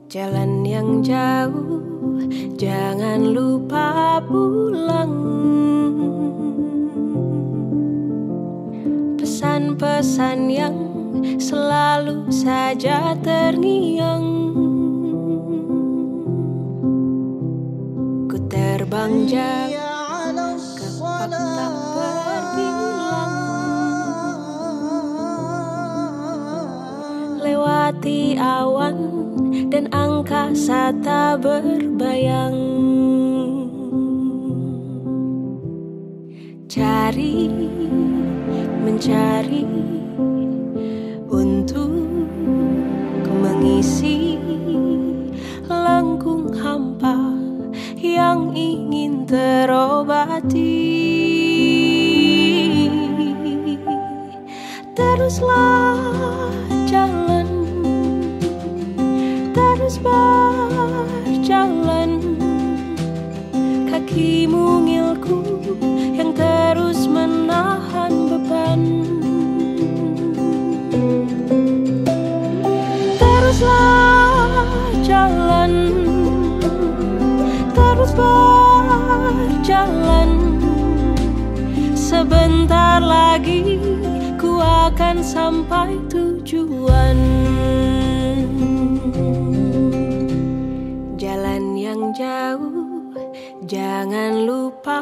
Jalan yang jauh, jangan lupa pulang. Pesan-pesan yang selalu saja terngiang. Ku terbang jauh ke fakta berbilang, lewati awan dan angkasa tak berbayang. Cari, mencari untuk mengisi lengkung hampa yang ingin terobati. Teruslah jalan, terus berjalan, kaki mungilku yang terus menahan beban. Teruslah jalan, terus berjalan, sebentar lagi ku akan sampai tujuan. Jalan yang jauh, jangan lupa.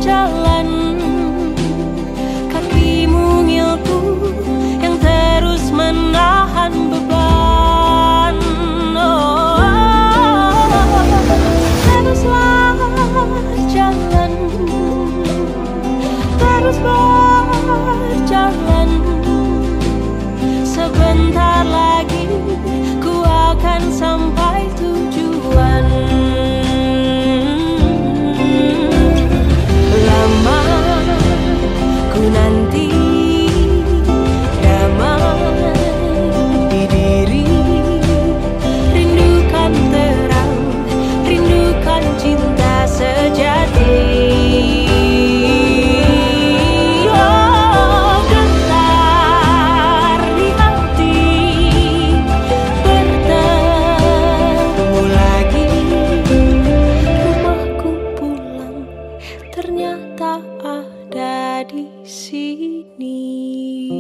Jalan, kaki mungilku yang terus menahan beban. Teruslah jalan, terus berjalan, sebentar lagi ku akan sampai tujuan. Nanti damai di diri, rindukan terang, rindukan cinta sejati. Oh, getar di hati, bertemu lagi. Rumahku pulang ternyata ada di sini.